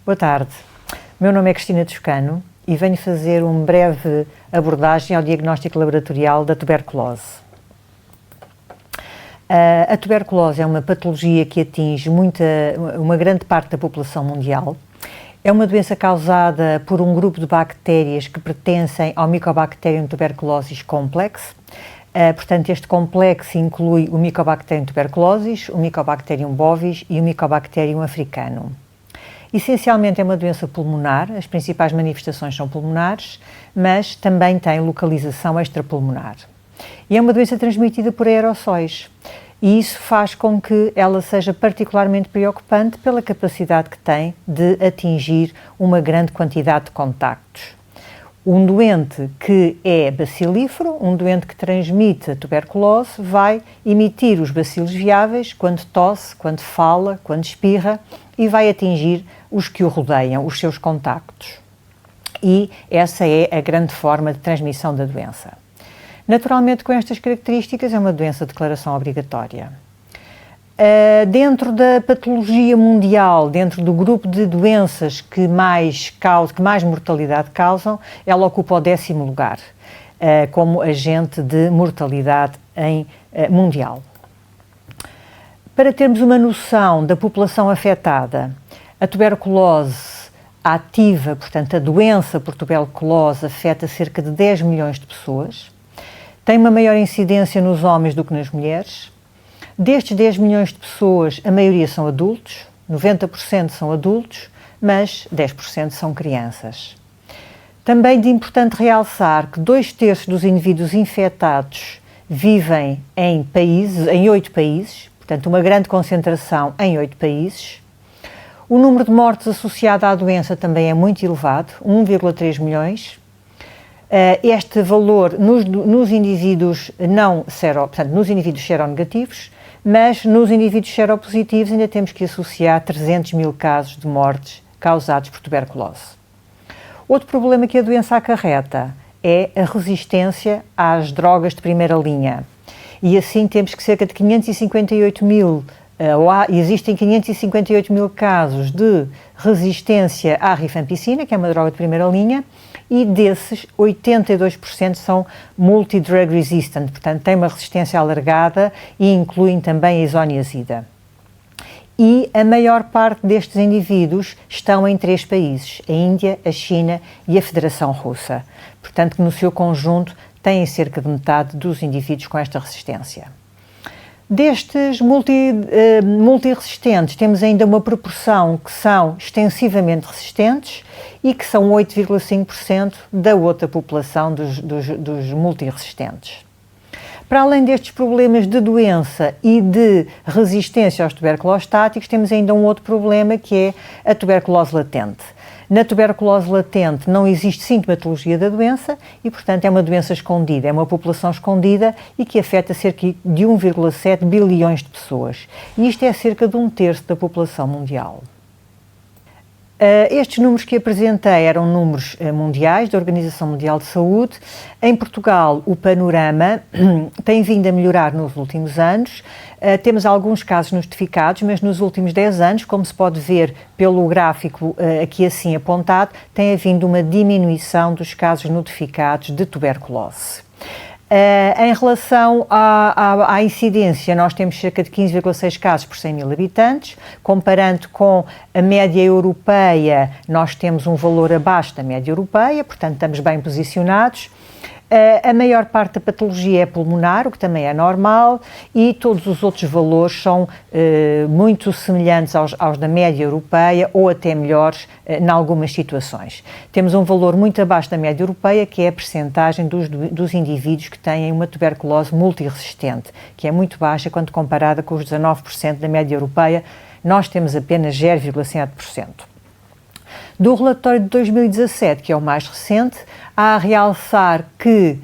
Boa tarde. Meu nome é Cristina Toscano e venho fazer uma breve abordagem ao diagnóstico laboratorial da tuberculose. A tuberculose é uma patologia que atinge uma grande parte da população mundial. É uma doença causada por um grupo de bactérias que pertencem ao Mycobacterium tuberculosis complex. Portanto, este complexo inclui o Mycobacterium tuberculosis, o Mycobacterium bovis e o Mycobacterium africanum. Essencialmente é uma doença pulmonar, as principais manifestações são pulmonares, mas também tem localização extrapulmonar. E é uma doença transmitida por aerossóis, e isso faz com que ela seja particularmente preocupante pela capacidade que tem de atingir uma grande quantidade de contactos. Um doente que é bacilífero, um doente que transmite a tuberculose, vai emitir os bacilos viáveis quando tosse, quando fala, quando espirra e vai atingir os que o rodeiam, os seus contactos. E essa é a grande forma de transmissão da doença. Naturalmente, com estas características, é uma doença de declaração obrigatória. Dentro da patologia mundial, dentro do grupo de doenças que mais mortalidade causam, ela ocupa o 10º lugar, como agente de mortalidade mundial. Para termos uma noção da população afetada, a tuberculose ativa, portanto a doença por tuberculose afeta cerca de 10 milhões de pessoas, tem uma maior incidência nos homens do que nas mulheres. Destes 10 milhões de pessoas, a maioria são adultos, 90% são adultos, mas 10% são crianças. Também é importante realçar que 2/3 dos indivíduos infectados vivem em 8 países, portanto uma grande concentração em 8 países. O número de mortes associado à doença também é muito elevado, 1,3 milhões. Este valor nos indivíduos nos indivíduos seronegativos, mas nos indivíduos seropositivos ainda temos que associar 300 mil casos de mortes causados por tuberculose. Outro problema que a doença acarreta é a resistência às drogas de primeira linha. E assim temos que cerca de 558 mil, existem 558 mil casos de resistência à rifampicina, que é uma droga de primeira linha, e desses 82% são multidrug resistant, portanto têm uma resistência alargada e incluem também a isoniazida. E a maior parte destes indivíduos estão em 3 países, a Índia, a China e a Federação Russa. Portanto, no seu conjunto, têm cerca de metade dos indivíduos com esta resistência. Destes multiresistentes, temos ainda uma proporção que são extensivamente resistentes e que são 8,5% da outra população dos multiresistentes. Para além destes problemas de doença e de resistência aos tuberculostáticos, temos ainda um outro problema que é a tuberculose latente. Na tuberculose latente não existe sintomatologia da doença e, portanto, é uma doença escondida, é uma população escondida e que afeta cerca de 1,7 bilhões de pessoas. E isto é cerca de 1/3 da população mundial. Estes números que apresentei eram números mundiais, da Organização Mundial de Saúde. Em Portugal, o panorama tem vindo a melhorar nos últimos anos. Temos alguns casos notificados, mas nos últimos 10 anos, como se pode ver pelo gráfico aqui assim apontado, tem havido uma diminuição dos casos notificados de tuberculose. Em relação à incidência, nós temos cerca de 15,6 casos por 100 mil habitantes. Comparando com a média europeia, nós temos um valor abaixo da média europeia, portanto estamos bem posicionados. A maior parte da patologia é pulmonar, o que também é normal, e todos os outros valores são muito semelhantes aos da média europeia ou até melhores em algumas situações. Temos um valor muito abaixo da média europeia, que é a percentagem dos indivíduos que têm uma tuberculose multiresistente, que é muito baixa quando comparada com os 19% da média europeia. Nós temos apenas 0,7%. Do relatório de 2017, que é o mais recente, há a realçar que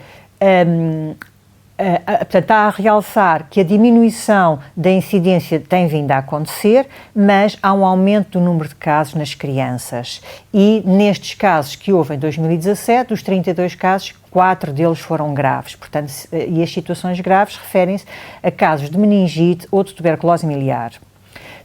a diminuição da incidência tem vindo a acontecer, mas há um aumento do número de casos nas crianças. E nestes casos que houve em 2017, dos 32 casos, 4 deles foram graves. Portanto, e as situações graves referem-se a casos de meningite ou de tuberculose miliar.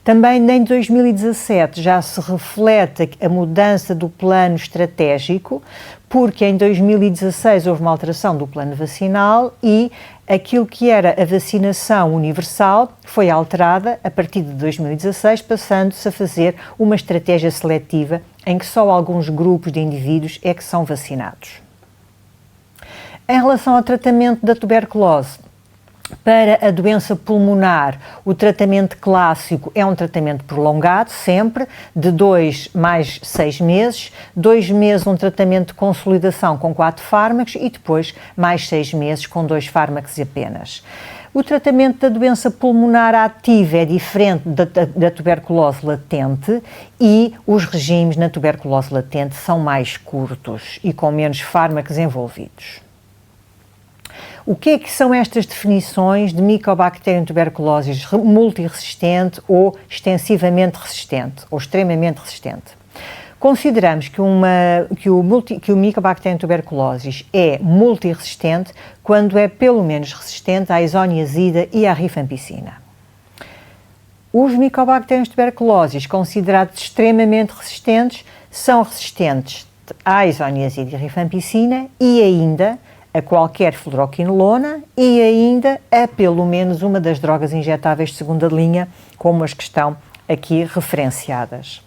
Também em 2017 já se reflete a mudança do plano estratégico, porque em 2016 houve uma alteração do plano vacinal e aquilo que era a vacinação universal foi alterada a partir de 2016, passando-se a fazer uma estratégia seletiva em que só alguns grupos de indivíduos é que são vacinados. Em relação ao tratamento da tuberculose, para a doença pulmonar, o tratamento clássico é um tratamento prolongado, sempre, de 2 mais 6 meses, 2 meses um tratamento de consolidação com 4 fármacos e depois mais 6 meses com 2 fármacos apenas. O tratamento da doença pulmonar ativa é diferente da tuberculose latente e os regimes na tuberculose latente são mais curtos e com menos fármacos envolvidos. O que é que são estas definições de Mycobacterium tuberculosis multiresistente ou extensivamente resistente ou extremamente resistente? Consideramos que o Mycobacterium tuberculosis é multiresistente quando é pelo menos resistente à isoniazida e à rifampicina. Os Mycobacterium tuberculosis considerados extremamente resistentes são resistentes à isoniazida e rifampicina e ainda a qualquer fluoroquinolona e ainda a pelo menos uma das drogas injetáveis de segunda linha, como as que estão aqui referenciadas.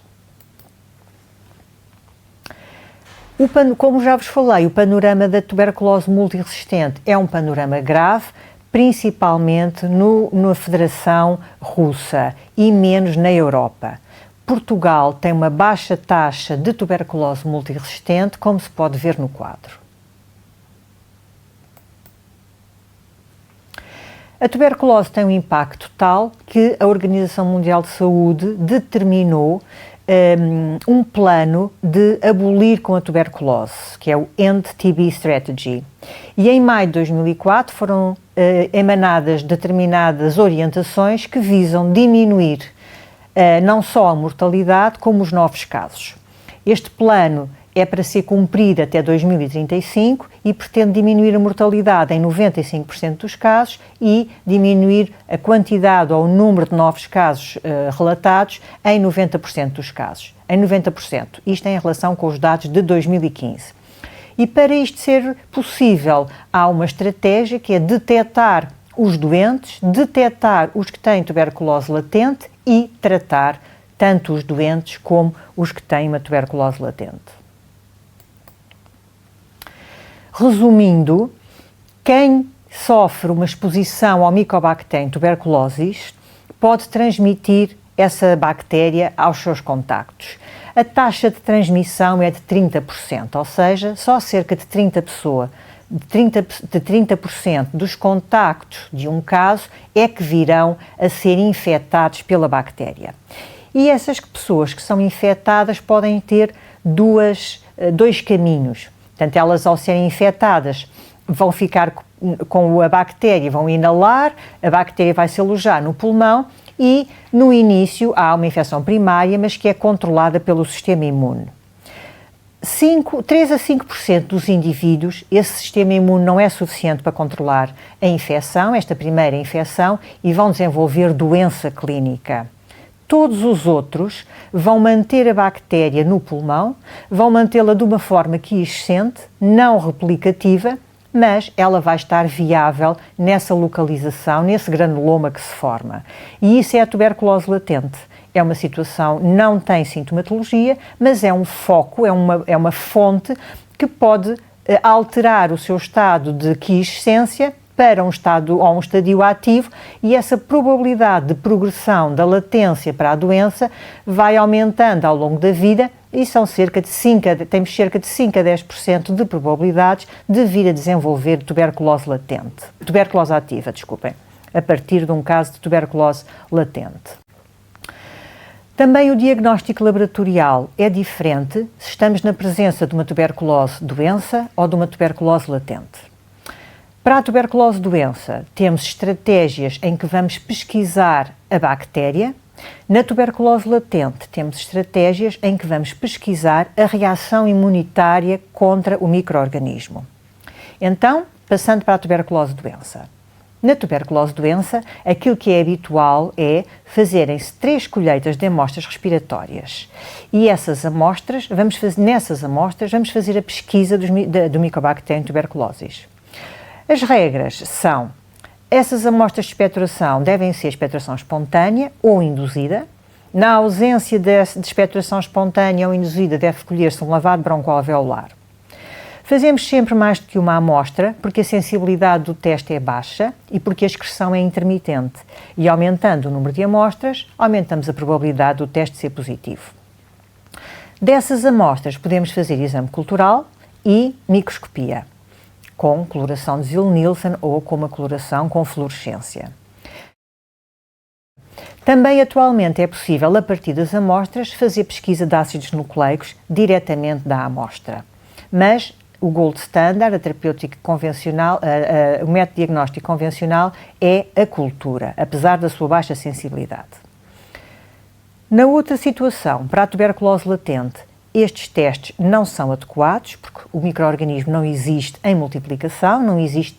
Como já vos falei, o panorama da tuberculose multiresistente é um panorama grave, principalmente na Federação Russa e menos na Europa. Portugal tem uma baixa taxa de tuberculose multiresistente, como se pode ver no quadro. A tuberculose tem um impacto tal que a Organização Mundial de Saúde determinou um plano de abolir com a tuberculose, que é o End TB Strategy. E em maio de 2004 foram emanadas determinadas orientações que visam diminuir não só a mortalidade, como os novos casos. Este plano é para ser cumprido até 2035 e pretende diminuir a mortalidade em 95% dos casos e diminuir a quantidade ou o número de novos casos relatados em 90% dos casos. Em 90%. Isto em relação com os dados de 2015. E para isto ser possível, há uma estratégia que é detectar os doentes, detectar os que têm tuberculose latente e tratar tanto os doentes como os que têm uma tuberculose latente. Resumindo, quem sofre uma exposição ao Mycobacterium tuberculosis pode transmitir essa bactéria aos seus contactos. A taxa de transmissão é de 30%, ou seja, só cerca de 30% dos contactos de um caso é que virão a ser infectados pela bactéria. E essas pessoas que são infectadas podem ter dois caminhos. Portanto, elas ao serem infectadas vão ficar com a bactéria, vão inalar, a bactéria vai se alojar no pulmão e no início há uma infecção primária, mas que é controlada pelo sistema imune. 3 a 5% dos indivíduos, esse sistema imune não é suficiente para controlar a infecção, esta primeira infecção, e vão desenvolver doença clínica. Todos os outros vão manter a bactéria no pulmão, vão mantê-la de uma forma quiescente, não replicativa, mas ela vai estar viável nessa localização, nesse granuloma que se forma. E isso é a tuberculose latente. É uma situação, não tem sintomatologia, mas é um foco, é uma fonte que pode alterar o seu estado de quiescência para um estadio ativo, e essa probabilidade de progressão da latência para a doença vai aumentando ao longo da vida e temos cerca de 5 a 10% de probabilidades de vir a desenvolver tuberculose ativa, a partir de um caso de tuberculose latente. Também o diagnóstico laboratorial é diferente se estamos na presença de uma tuberculose doença ou de uma tuberculose latente. Para a tuberculose doença, temos estratégias em que vamos pesquisar a bactéria. Na tuberculose latente, temos estratégias em que vamos pesquisar a reação imunitária contra o micro-organismo. Então, passando para a tuberculose doença. Na tuberculose doença, aquilo que é habitual é fazerem-se 3 colheitas de amostras respiratórias e nessas amostras vamos fazer a pesquisa do Mycobacterium tuberculosis. As regras são: essas amostras de expectoração devem ser expectoração espontânea ou induzida. Na ausência de expectoração espontânea ou induzida, deve recolher-se um lavado broncoalveolar. Fazemos sempre mais do que uma amostra, porque a sensibilidade do teste é baixa e porque a excreção é intermitente. E aumentando o número de amostras, aumentamos a probabilidade do teste ser positivo. Dessas amostras, podemos fazer exame cultural e microscopia, com coloração de Ziehl-Neelsen ou com uma coloração com fluorescência. Também atualmente é possível, a partir das amostras, fazer pesquisa de ácidos nucleicos diretamente da amostra. Mas o gold standard, a terapêutica convencional, o método diagnóstico convencional é a cultura, apesar da sua baixa sensibilidade. Na outra situação, para a tuberculose latente, estes testes não são adequados, porque o micro-organismo não existe em multiplicação, não existe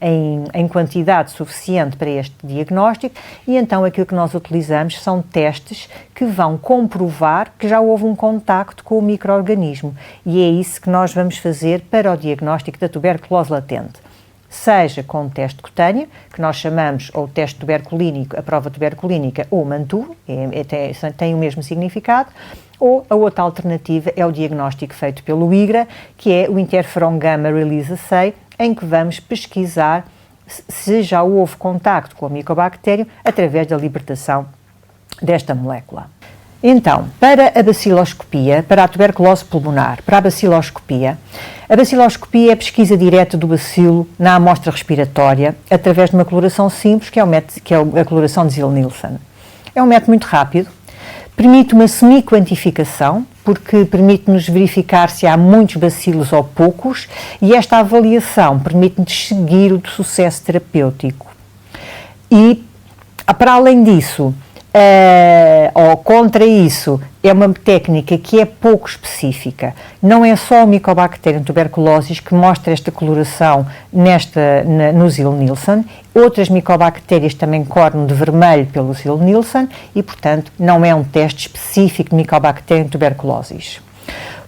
em quantidade suficiente para este diagnóstico, e então aquilo que nós utilizamos são testes que vão comprovar que já houve um contacto com o micro-organismo, e é isso que nós vamos fazer para o diagnóstico da tuberculose latente. Seja com teste cutâneo, que nós chamamos ou teste tuberculínico, a prova tuberculínica, ou Mantoux, tem o mesmo significado, ou a outra alternativa é o diagnóstico feito pelo IGRA, que é o Interferon Gamma Release Assay, em que vamos pesquisar se já houve contacto com o micobactério através da libertação desta molécula. Então, para a baciloscopia, para a tuberculose pulmonar, para a baciloscopia é a pesquisa direta do bacilo na amostra respiratória através de uma coloração simples, que é a coloração de Ziehl-Neelsen. É um método muito rápido, permite uma semi-quantificação, porque permite-nos verificar se há muitos bacilos ou poucos, e esta avaliação permite-nos seguir o sucesso terapêutico. E, para além disso, ou contra isso, é uma técnica que é pouco específica. Não é só o Mycobacterium tuberculosis que mostra esta coloração no Ziehl-Neelsen. Outras micobactérias também cornam de vermelho pelo Ziehl-Neelsen e, portanto, não é um teste específico de Mycobacterium tuberculosis.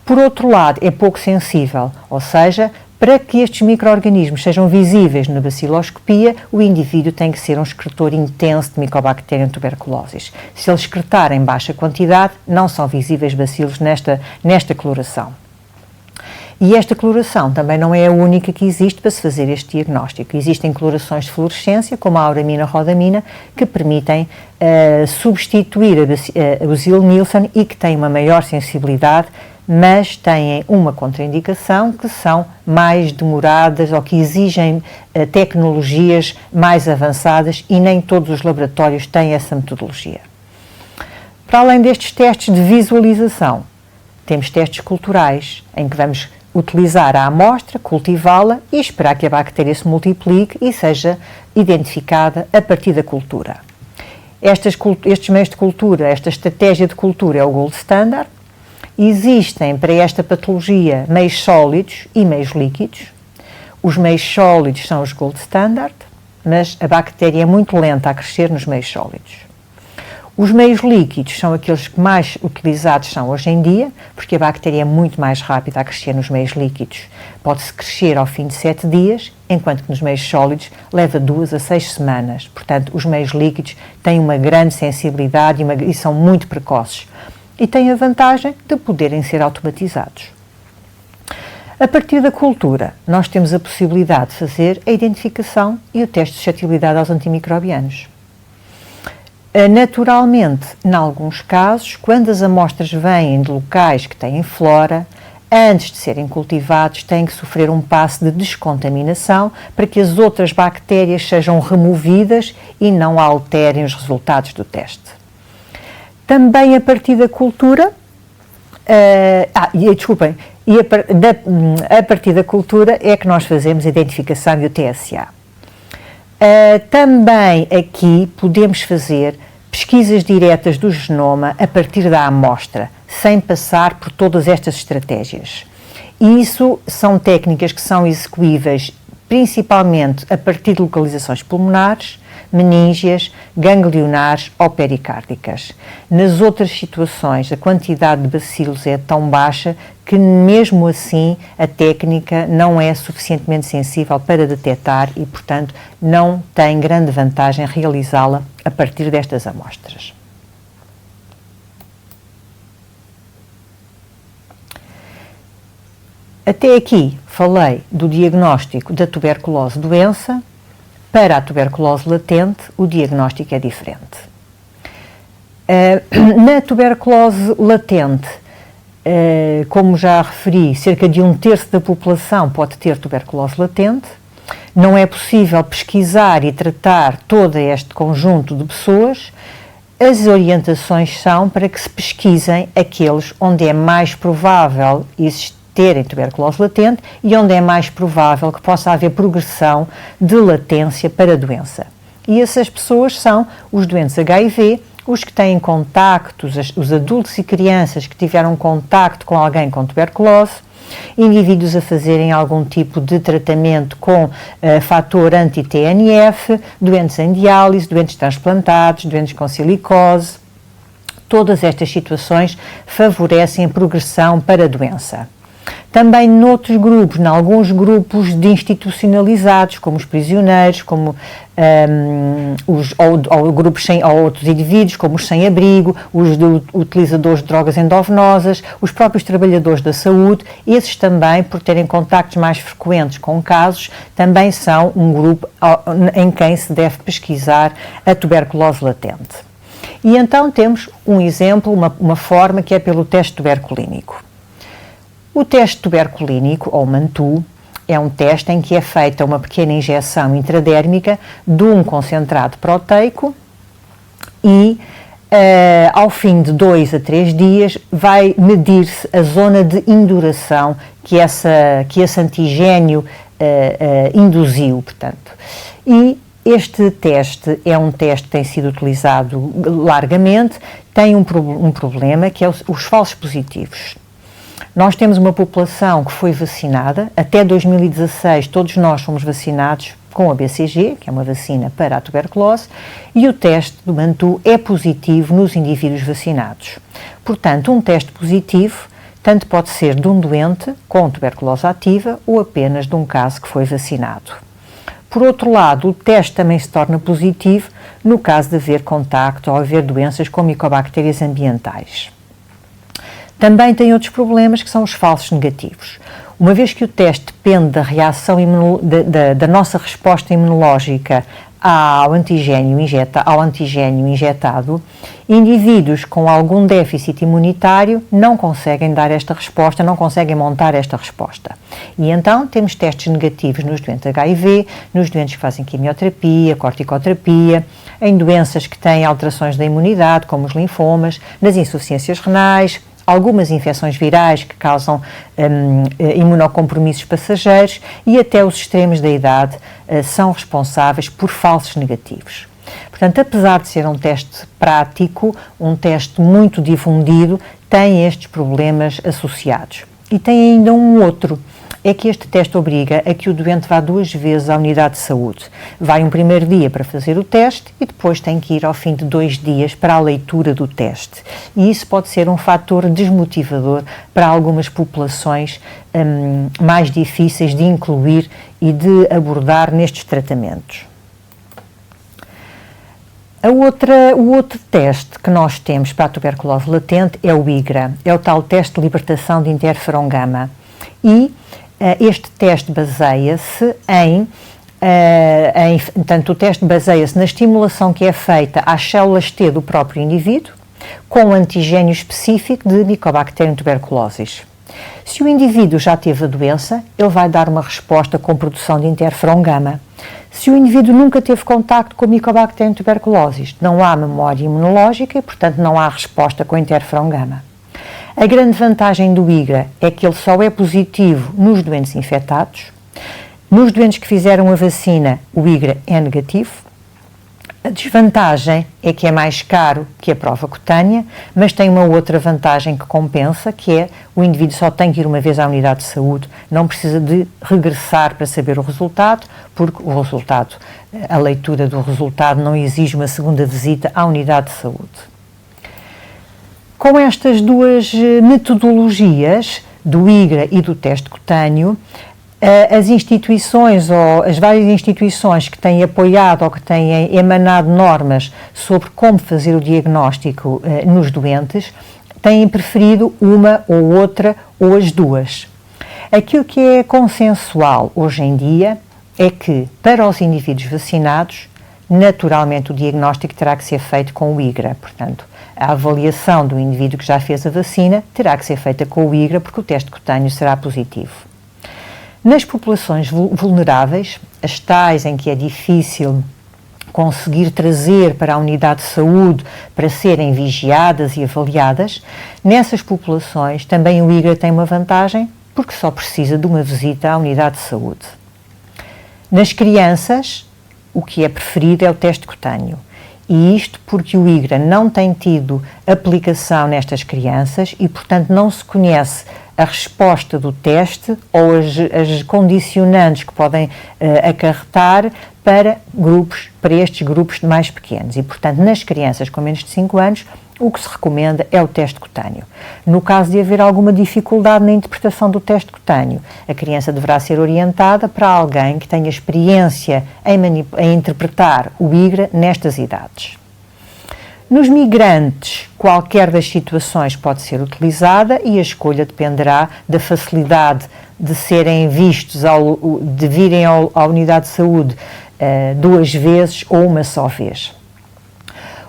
Por outro lado, é pouco sensível, ou seja, para que estes micro-organismos sejam visíveis na baciloscopia, o indivíduo tem que ser um excretor intenso de Mycobacterium tuberculosis. Se eles excretarem em baixa quantidade, não são visíveis bacilos nesta coloração. E esta coloração também não é a única que existe para se fazer este diagnóstico. Existem colorações de fluorescência, como a auramina-rodamina, que permitem substituir o Ziehl-Neelsen e que têm uma maior sensibilidade, mas têm uma contraindicação, que são mais demoradas ou que exigem tecnologias mais avançadas, e nem todos os laboratórios têm essa metodologia. Para além destes testes de visualização, temos testes culturais, em que vamos utilizar a amostra, cultivá-la e esperar que a bactéria se multiplique e seja identificada a partir da cultura. Estes meios de cultura, esta estratégia de cultura é o gold standard. Existem para esta patologia meios sólidos e meios líquidos. Os meios sólidos são os gold standard, mas a bactéria é muito lenta a crescer nos meios sólidos. Os meios líquidos são aqueles que mais utilizados são hoje em dia, porque a bactéria é muito mais rápida a crescer nos meios líquidos. Pode-se crescer ao fim de 7 dias, enquanto que nos meios sólidos leva 2 a 6 semanas. Portanto, os meios líquidos têm uma grande sensibilidade e são muito precoces. E têm a vantagem de poderem ser automatizados. A partir da cultura, nós temos a possibilidade de fazer a identificação e o teste de suscetibilidade aos antimicrobianos. Naturalmente, em alguns casos, quando as amostras vêm de locais que têm flora, antes de serem cultivados, têm que sofrer um passo de descontaminação para que as outras bactérias sejam removidas e não alterem os resultados do teste. Também a partir da cultura, a partir da cultura é que nós fazemos a identificação e o TSA. Também aqui podemos fazer pesquisas diretas do genoma a partir da amostra, sem passar por todas estas estratégias. E isso são técnicas que são execuíveis principalmente a partir de localizações pulmonares, meníngeas, ganglionares ou pericárdicas. Nas outras situações, a quantidade de bacilos é tão baixa que, mesmo assim, a técnica não é suficientemente sensível para detectar e, portanto, não tem grande vantagem realizá-la a partir destas amostras. Até aqui falei do diagnóstico da tuberculose doença. Para a tuberculose latente, o diagnóstico é diferente. Na tuberculose latente, como já referi, cerca de 1/3 da população pode ter tuberculose latente. Não é possível pesquisar e tratar todo este conjunto de pessoas. As orientações são para que se pesquisem aqueles onde é mais provável terem tuberculose latente e onde é mais provável que possa haver progressão de latência para a doença. E essas pessoas são os doentes HIV, os que têm contactos, os adultos e crianças que tiveram contacto com alguém com tuberculose, indivíduos a fazerem algum tipo de tratamento com fator anti-TNF, doentes em diálise, doentes transplantados, doentes com silicose. Todas estas situações favorecem a progressão para a doença. Também noutros grupos, em alguns grupos de institucionalizados, como os prisioneiros, como grupos ou outros indivíduos, como os sem-abrigo, os utilizadores de drogas endovenosas, os próprios trabalhadores da saúde, esses também, por terem contactos mais frequentes com casos, também são um grupo em quem se deve pesquisar a tuberculose latente. E então temos um exemplo, uma forma que é pelo teste tuberculínico. O teste tuberculínico, ou MANTU, é um teste em que é feita uma pequena injeção intradérmica de um concentrado proteico e, ao fim de 2 a 3 dias, vai medir-se a zona de induração que esse antigénio induziu, portanto. E este teste é um teste que tem sido utilizado largamente, tem um problema que é os falsos positivos. Nós temos uma população que foi vacinada, até 2016 todos nós fomos vacinados com a BCG, que é uma vacina para a tuberculose, e o teste do MANTU é positivo nos indivíduos vacinados. Portanto, um teste positivo tanto pode ser de um doente com tuberculose ativa ou apenas de um caso que foi vacinado. Por outro lado, o teste também se torna positivo no caso de haver contacto ou haver doenças com micobactérias ambientais. Também tem outros problemas que são os falsos negativos. Uma vez que o teste depende da reação da nossa resposta imunológica ao antigénio injetado, indivíduos com algum déficit imunitário não conseguem dar esta resposta, não conseguem montar esta resposta. E então temos testes negativos nos doentes HIV, nos doentes que fazem quimioterapia, corticoterapia, em doenças que têm alterações da imunidade, como os linfomas, nas insuficiências renais, algumas infecções virais que causam imunocompromissos passageiros e até os extremos da idade são responsáveis por falsos negativos. Portanto, apesar de ser um teste prático, um teste muito difundido, tem estes problemas associados. E tem ainda um outro, é que este teste obriga a que o doente vá 2 vezes à unidade de saúde. Vai um primeiro dia para fazer o teste e depois tem que ir ao fim de 2 dias para a leitura do teste. E isso pode ser um fator desmotivador para algumas populações mais difíceis de incluir e de abordar nestes tratamentos. O outro teste que nós temos para a tuberculose latente é o IGRA, é o tal teste de libertação de interferon-gama. E este teste baseia-se portanto, o teste baseia-se na estimulação que é feita às células T do próprio indivíduo com um antigénio específico de Mycobacterium tuberculosis. Se o indivíduo já teve a doença, ele vai dar uma resposta com produção de interferon-gama. Se o indivíduo nunca teve contacto com o Mycobacterium tuberculosis, não há memória imunológica e, portanto, não há resposta com interferon-gama. A grande vantagem do IGRA é que ele só é positivo nos doentes infectados. Nos doentes que fizeram a vacina, o IGRA é negativo. A desvantagem é que é mais caro que a prova cutânea, mas tem uma outra vantagem que compensa, que é o indivíduo só tem que ir uma vez à unidade de saúde, não precisa de regressar para saber o resultado, porque o resultado, a leitura do resultado não exige uma segunda visita à unidade de saúde. Com estas duas metodologias, do IGRA e do teste cutâneo, as instituições ou as várias instituições que têm apoiado ou que têm emanado normas sobre como fazer o diagnóstico nos doentes têm preferido uma ou outra ou as duas. Aquilo que é consensual hoje em dia é que, para os indivíduos vacinados, naturalmente o diagnóstico terá que ser feito com o IGRA. Portanto, a avaliação do indivíduo que já fez a vacina terá que ser feita com o IGRA, porque o teste cutâneo será positivo. Nas populações vulneráveis, as tais em que é difícil conseguir trazer para a unidade de saúde para serem vigiadas e avaliadas, nessas populações também o IGRA tem uma vantagem, porque só precisa de uma visita à unidade de saúde. Nas crianças, o que é preferido é o teste cutâneo. E isto porque o IGRA não tem tido aplicação nestas crianças e, portanto, não se conhece a resposta do teste ou as condicionantes que podem acarretar para estes grupos mais pequenos. E, portanto, nas crianças com menos de 5 anos, o que se recomenda é o teste cutâneo. No caso de haver alguma dificuldade na interpretação do teste cutâneo, a criança deverá ser orientada para alguém que tenha experiência em interpretar o IGRA nestas idades. Nos migrantes, qualquer das situações pode ser utilizada e a escolha dependerá da facilidade de serem vistos, de virem à unidade de saúde 2 vezes ou uma só vez.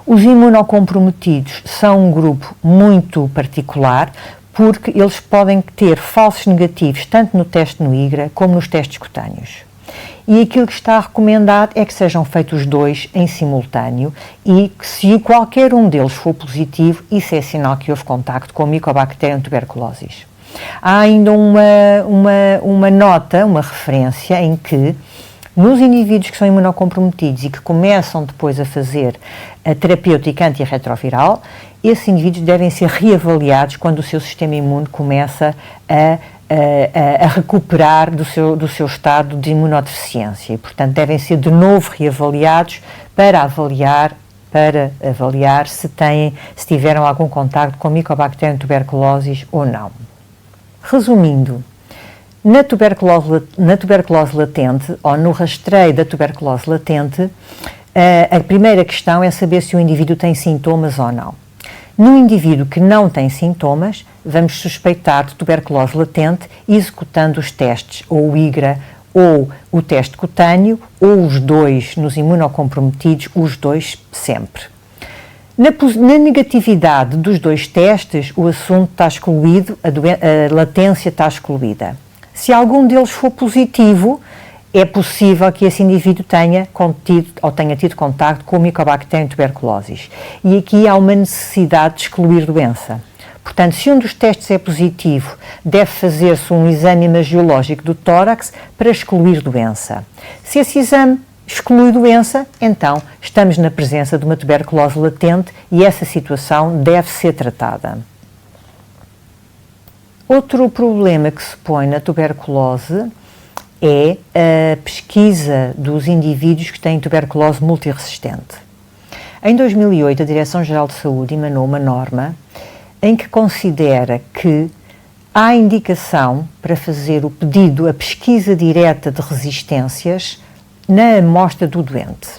Os imunocomprometidos são um grupo muito particular porque eles podem ter falsos negativos tanto no teste no IGRA como nos testes cutâneos. E aquilo que está recomendado é que sejam feitos os dois em simultâneo e que, se qualquer um deles for positivo, isso é sinal que houve contacto com o Mycobacterium tuberculosis. Há ainda uma nota, uma referência em que nos indivíduos que são imunocomprometidos e que começam depois a fazer a terapêutica antirretroviral, esses indivíduos devem ser reavaliados quando o seu sistema imune começa a recuperar do seu estado de imunodeficiência e, portanto, devem ser de novo reavaliados para avaliar se tiveram algum contacto com Mycobacterium tuberculosis ou não. Resumindo, na tuberculose latente ou no rastreio da tuberculose latente, a primeira questão é saber se o indivíduo tem sintomas ou não. No indivíduo que não tem sintomas, vamos suspeitar de tuberculose latente executando os testes, ou o IGRA, ou o teste cutâneo, ou os dois nos imunocomprometidos, os dois sempre. Na negatividade dos dois testes, o assunto está excluído, a latência está excluída. Se algum deles for positivo, é possível que esse indivíduo tenha tido contacto com o Mycobacterium tuberculosis. E aqui há uma necessidade de excluir doença. Portanto, se um dos testes é positivo, deve fazer-se um exame imagiológico do tórax para excluir doença. Se esse exame exclui doença, então estamos na presença de uma tuberculose latente e essa situação deve ser tratada. Outro problema que se põe na tuberculose é a pesquisa dos indivíduos que têm tuberculose multiresistente. Em 2008, a Direção-Geral de Saúde emanou uma norma em que considera que há indicação para fazer o pedido, a pesquisa direta de resistências na amostra do doente.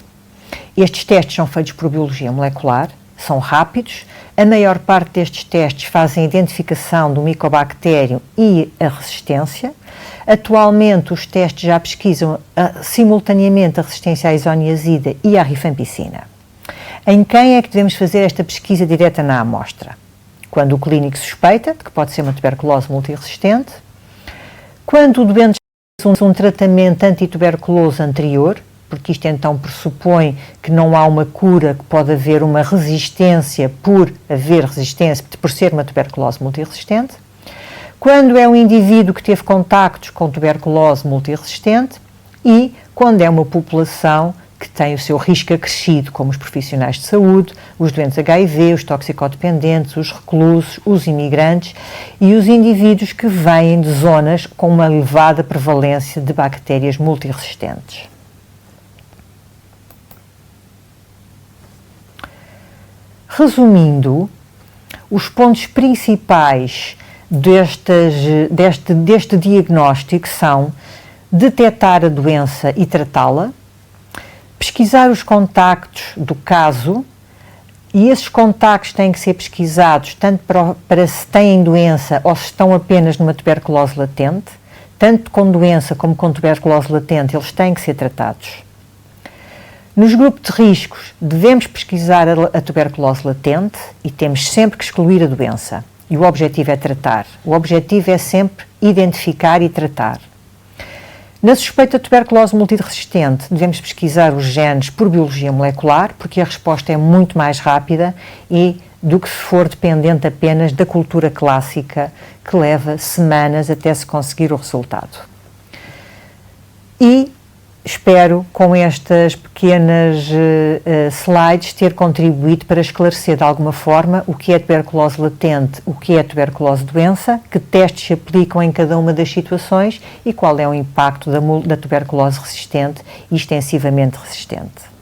Estes testes são feitos por biologia molecular, são rápidos, a maior parte destes testes fazem a identificação do micobactério e a resistência. Atualmente, os testes já pesquisam simultaneamente a resistência à isoniazida e à rifampicina. Em quem é que devemos fazer esta pesquisa direta na amostra? Quando o clínico suspeita de que pode ser uma tuberculose multiresistente, quando o doente fez um tratamento antituberculoso anterior, porque isto então pressupõe que não há uma cura, que pode haver uma resistência por ser uma tuberculose multiresistente, quando é um indivíduo que teve contactos com tuberculose multiresistente e quando é uma população que têm o seu risco acrescido, como os profissionais de saúde, os doentes HIV, os toxicodependentes, os reclusos, os imigrantes e os indivíduos que vêm de zonas com uma elevada prevalência de bactérias multiresistentes. Resumindo, os pontos principais deste diagnóstico são detectar a doença e tratá-la, pesquisar os contactos do caso, e esses contactos têm que ser pesquisados tanto para se têm doença ou se estão apenas numa tuberculose latente, tanto com doença como com tuberculose latente, eles têm que ser tratados. Nos grupos de riscos, devemos pesquisar a tuberculose latente e temos sempre que excluir a doença. E o objetivo é tratar. O objetivo é sempre identificar e tratar. Na suspeita de tuberculose multiresistente, devemos pesquisar os genes por biologia molecular, porque a resposta é muito mais rápida do que se for dependente apenas da cultura clássica, que leva semanas até se conseguir o resultado. E espero, com estas pequenas slides, ter contribuído para esclarecer de alguma forma o que é tuberculose latente, o que é tuberculose doença, que testes se aplicam em cada uma das situações e qual é o impacto da tuberculose resistente e extensivamente resistente.